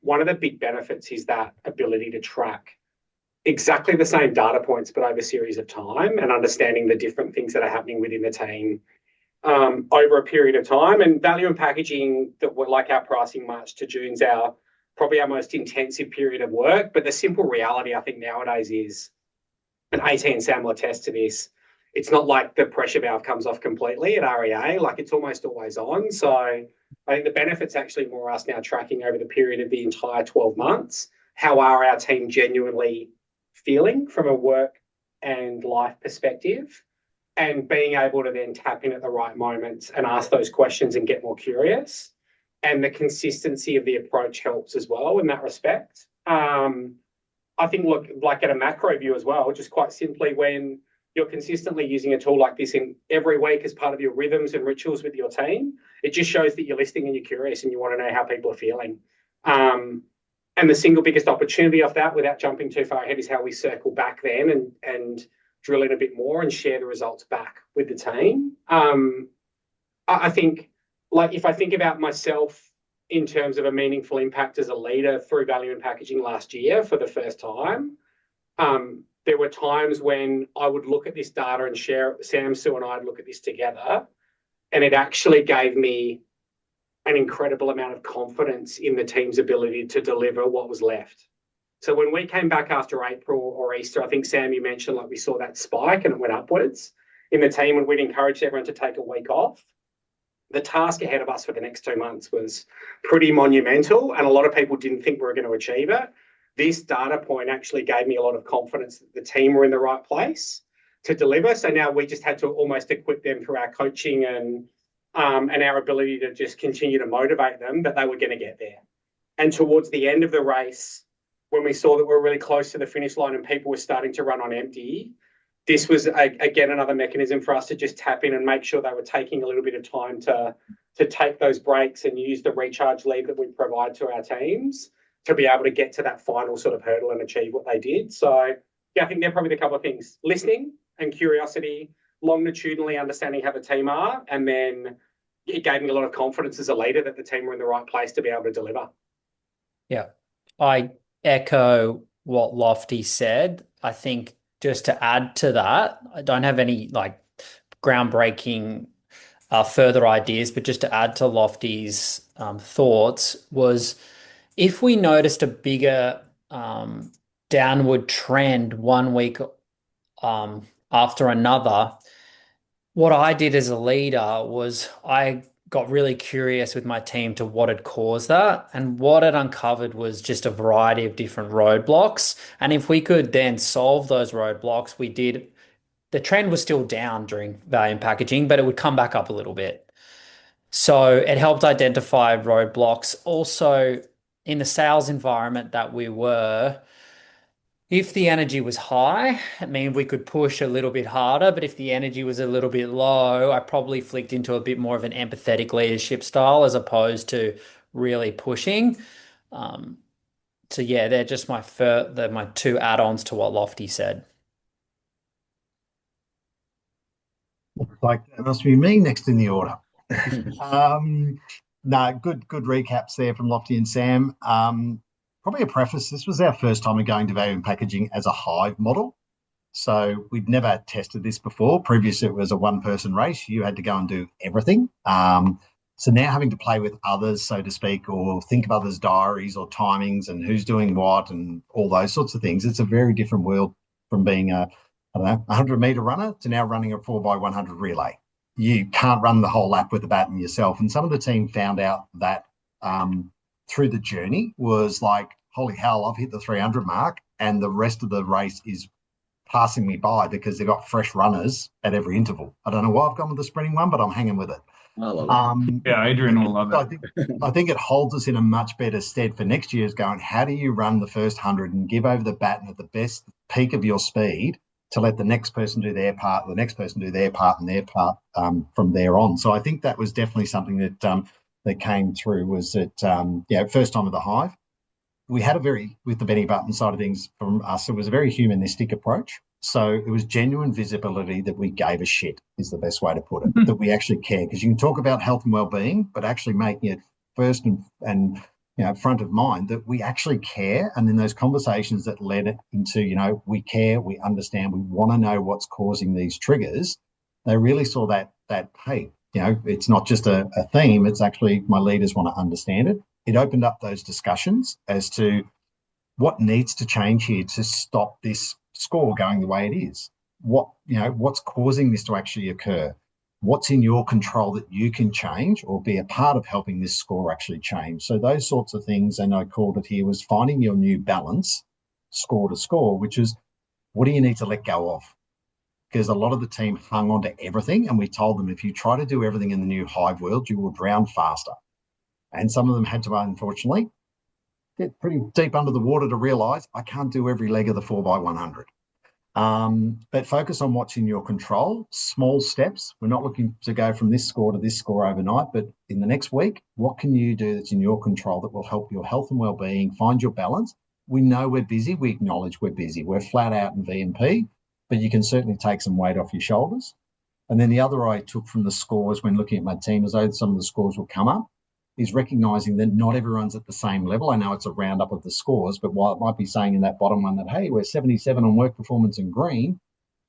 one of the big benefits is that ability to track exactly the same data points, but over a series of time and understanding the different things that are happening within the team over a period of time. And value and packaging, that we're like our pricing March to June's probably our most intensive period of work. But the simple reality, I think, nowadays is, and AT and Sam will attest to this, it's not like the pressure valve comes off completely at REA, like it's almost always on. So I think the benefit's actually more us now tracking over the period of the entire 12 months. How are our team genuinely feeling from a work and life perspective, and being able to then tap in at the right moments and ask those questions and get more curious. And the consistency of the approach helps as well in that respect. I think, look, like at a macro view as well, just quite simply, when you're consistently using a tool like this in every week as part of your rhythms and rituals with your team, it just shows that you're listening and you're curious and you want to know how people are feeling. And the single biggest opportunity of that, without jumping too far ahead, is how we circle back then and drill in a bit more and share the results back with the team. I think, like, if I think about myself in terms of a meaningful impact as a leader through value and packaging last year for the first time, there were times when I would look at this data and share, Sam, Sue and I'd look at this together, and it actually gave me an incredible amount of confidence in the team's ability to deliver what was left. So when we came back after April or Easter, I think, Sam, you mentioned, like, we saw that spike and it went upwards in the team, and we'd encouraged everyone to take a week off. The task ahead of us for the next 2 months was pretty monumental, and a lot of people didn't think we were going to achieve it. This data point actually gave me a lot of confidence that the team were in the right place to deliver. So now we just had to almost equip them through our coaching and our ability to just continue to motivate them that they were going to get there. And towards the end of the race, when we saw that we were really close to the finish line and people were starting to run on empty, this was, again, another mechanism for us to just tap in and make sure they were taking a little bit of time to take those breaks and use the recharge leave that we provide to our teams to be able to get to that final sort of hurdle and achieve what they did. So, yeah, I think they're probably the couple of things: listening and curiosity, longitudinally understanding how the team are, and then it gave me a lot of confidence as a leader that the team were in the right place to be able to deliver. Yeah, I echo what Lofty said. I think just to add to that, I don't have any like groundbreaking further ideas, but just to add to Lofty's thoughts was, if we noticed a bigger downward trend 1 week after another, what I did as a leader was I got really curious with my team to what had caused that. And what it uncovered was just a variety of different roadblocks. And if we could then solve those roadblocks, we did. The trend was still down during value and packaging, but it would come back up a little bit. So it helped identify roadblocks. Also, in the sales environment that we were, if the energy was high, it means we could push a little bit harder. But if the energy was a little bit low, I probably flicked into a bit more of an empathetic leadership style as opposed to really pushing. So yeah, they're just they're my two add-ons to what Lofty said. Like, it must be me next in the order. No, good recaps there from Lofty and Sam. Probably a preface: this was our first time of going to value and packaging as a hive model. So we'd never tested this before. Previously, it was a one-person race. You had to go and do everything. So now having to play with others, so to speak, or think of others' diaries or timings and who's doing what and all those sorts of things, it's a very different world from being a 100-meter runner to now running a 4x100 relay. You can't run the whole lap with the baton yourself. And some of the team found out that through the journey was like, holy hell, I've hit the 300 mark and the rest of the race is passing me by because they've got fresh runners at every interval. I don't know why I've gone with the sprinting one, but I'm hanging with it. I love it. Yeah, Adrian will love it. I think it holds us in a much better stead for next year's going, how do you run the first 100 and give over the baton at the best peak of your speed to let the next person do their part, the next person do their part and their part from there on. So I think that was definitely something that came through, was that, first time at the hive. We had with the Benny Button side of things from us, it was a very humanistic approach. So it was genuine visibility that we gave a shit, is the best way to put it, that we actually care. Because you can talk about health and well-being, but actually making it first and front of mind, that we actually care. And then those conversations that led it into, we care, we understand, we want to know what's causing these triggers. They really saw that, hey, it's not just a theme, it's actually my leaders want to understand it. It opened up those discussions as to what needs to change here to stop this score going the way it is. What's causing this to actually occur? What's in your control that you can change or be a part of helping this score actually change? So those sorts of things, and I called it here, was finding your new balance, score to score, which is what do you need to let go of? Because a lot of the team hung on to everything, and we told them if you try to do everything in the new hive world, you will drown faster. And some of them had to, unfortunately, get pretty deep under the water to realise I can't do every leg of the 4x100. But focus on what's in your control, small steps. We're not looking to go from this score to this score overnight, but in the next week, what can you do that's in your control that will help your health and well-being, find your balance? We know we're busy. We acknowledge we're busy. We're flat out in V&P, but you can certainly take some weight off your shoulders. And then the other I took from the scores when looking at my team, as though some of the scores will come up, is recognising that not everyone's at the same level. I know it's a roundup of the scores, but while it might be saying in that bottom one that, hey, we're 77 on work performance and green,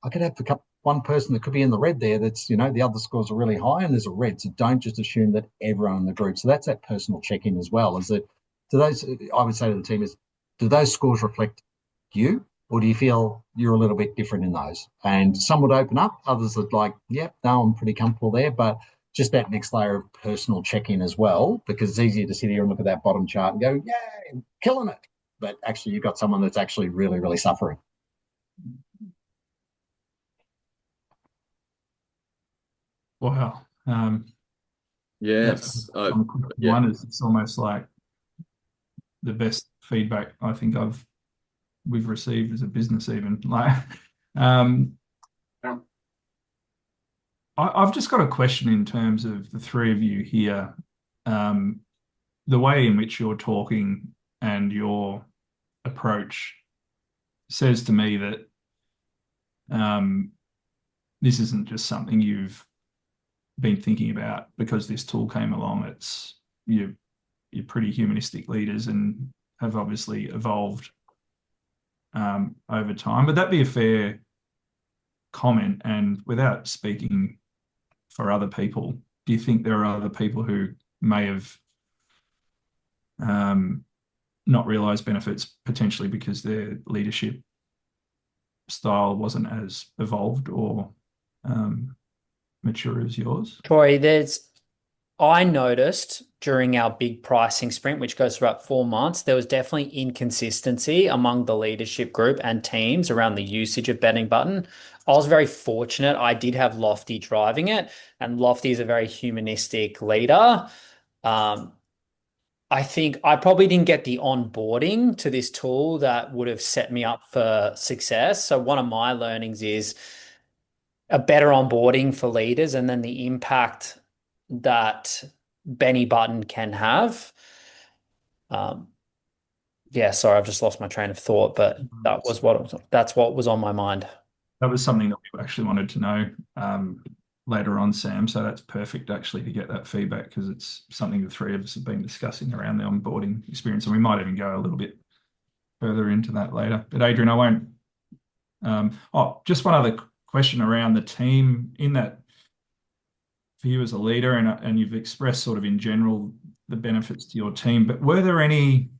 I could have one person that could be in the red there that's, the other scores are really high and there's a red. So don't just assume that everyone in the group. So that's that personal check-in as well, is that I would say to the team is, do those scores reflect you? Or do you feel you're a little bit different in those? And some would open up, others would like, yep, no, I'm pretty comfortable there. But just that next layer of personal check-in as well, because it's easier to sit here and look at that bottom chart and go, yeah, killing it. But actually, you've got someone that's actually really, really suffering. Wow. Yes. One is it's almost like the best feedback I think we've received as a business, even I've just got a question in terms of the three of you here. The way in which you're talking and your approach says to me that this isn't just something you've been thinking about because this tool came along. You're pretty humanistic leaders and have obviously evolved over time. Would that be a fair comment? And without speaking for other people, do you think there are other people who may have not realised benefits potentially because their leadership style wasn't as evolved or mature as yours? Troy, I noticed during our big pricing sprint, which goes for about 4 months, there was definitely inconsistency among the leadership group and teams around the usage of betting button. I was very fortunate. I did have Lofty driving it, and Lofty is a very humanistic leader. I think I probably didn't get the onboarding to this tool that would have set me up for success. So one of my learnings is a better onboarding for leaders and then the impact that Benny Button can have. Sorry, I've just lost my train of thought, but that's what was on my mind. That was something that we actually wanted to know later on, Sam. So that's perfect actually to get that feedback, because it's something the three of us have been discussing around the onboarding experience, and we might even go a little bit further into that later. But Adrian, I won't. Just one other question around the team in that. For you as a leader, and you've expressed sort of in general the benefits to your team, but was there any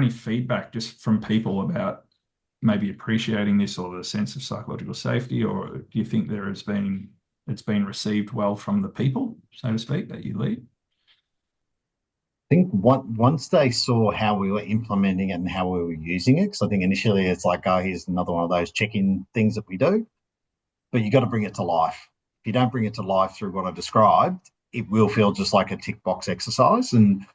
feedback just from people about maybe appreciating this or the sense of psychological safety, or do you think it's been received well from the people, so to speak, that you lead? I think once they saw how we were implementing it and how we were using it, because I think initially it's like, oh, here's another one of those check-in things that we do. But you got to bring it to life. If you don't bring it to life through what I described, it will feel just like a tick box exercise. And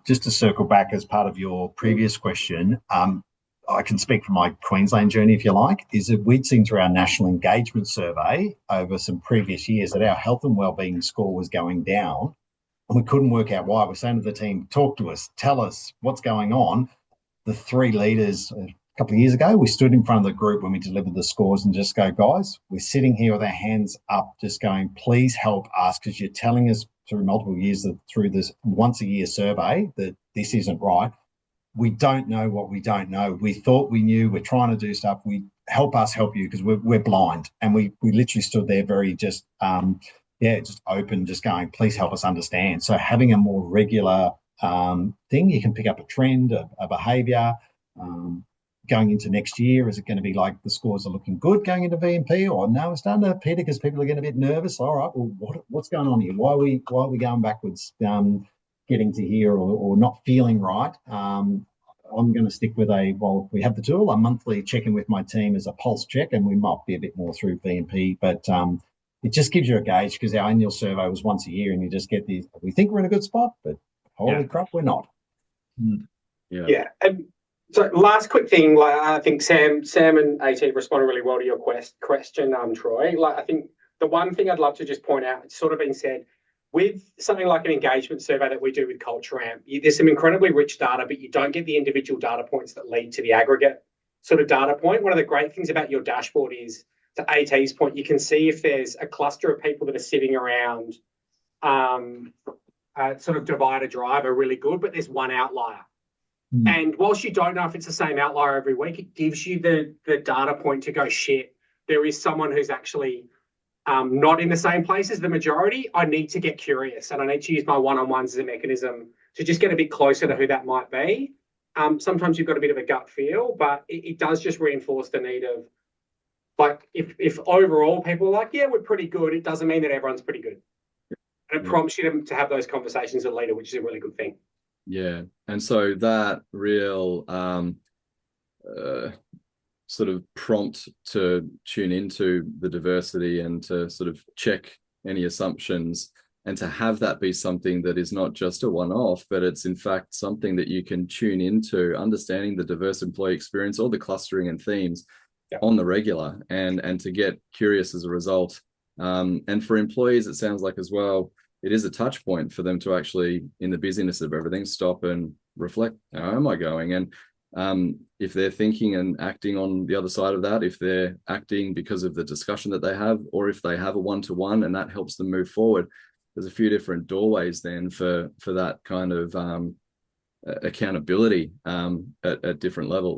just to circle back as part of your previous question, I can speak from my Queensland journey, if you like, is that we'd seen through our national engagement survey over some previous years that our health and wellbeing score was going down, and we couldn't work out why. We're saying to the team, talk to us, tell us what's going on. The three leaders couple of years ago, we stood in front of the group when we delivered the scores and just go, guys, we're sitting here with our hands up, just going, please help us, because you're telling us through multiple years through this once a year survey that this isn't right. We don't know what we don't know. We thought we knew. We're trying to do stuff. We help us help you because we're blind, and we literally stood there very just just open, just going, please help us understand. So having a more regular thing, you can pick up a trend, a behaviour. Going into next year, is it going to be like the scores are looking good going into VMP, or no, it's starting to peter because people are getting a bit nervous? All right, well, what's going on here? Why are we going backwards? Getting to here or not feeling right. I'm going to stick with we have the tool, a monthly check-in with my team as a pulse check, and we might be a bit more through VMP, but it just gives you a gauge because our annual survey was once a year and you just get we think we're in a good spot, but holy crap, we're not. Yeah. And so last quick thing, like I think Sam and AT responded really well to your question, Troy. Like I think the one thing I'd love to just point out, it's sort of been said, with something like an engagement survey that we do with Culture Amp, there's some incredibly rich data, but you don't get the individual data points that lead to the aggregate sort of data point. One of the great things about your dashboard is, to AT's point, you can see if there's a cluster of people that are sitting around sort of divide a drive are really good, but there's one outlier. And whilst you don't know if it's the same outlier every week, it gives you the data point to go, shit, there is someone who's actually not in the same place as the majority. I need to get curious, and I need to use my one-on-ones as a mechanism to just get a bit closer to who that might be. Sometimes you've got a bit of a gut feel, but it does just reinforce the need of, like, if overall people are like, yeah, we're pretty good, it doesn't mean that everyone's pretty good. And it prompts you to have those conversations with a leader, which is a really good thing. Yeah. And so that real sort of prompt to tune into the diversity and to sort of check any assumptions, and to have that be something that is not just a one-off, but it's in fact something that you can tune into, understanding the diverse employee experience, all the clustering and themes on the regular, and to get curious as a result. And for employees, it sounds like as well, it is a touch point for them to actually, in the busyness of everything, stop and reflect. How am I going? And if they're thinking and acting on the other side of that, if they're acting because of the discussion that they have, or if they have a one-to-one and that helps them move forward, there's a few different doorways then for that kind of accountability at different levels.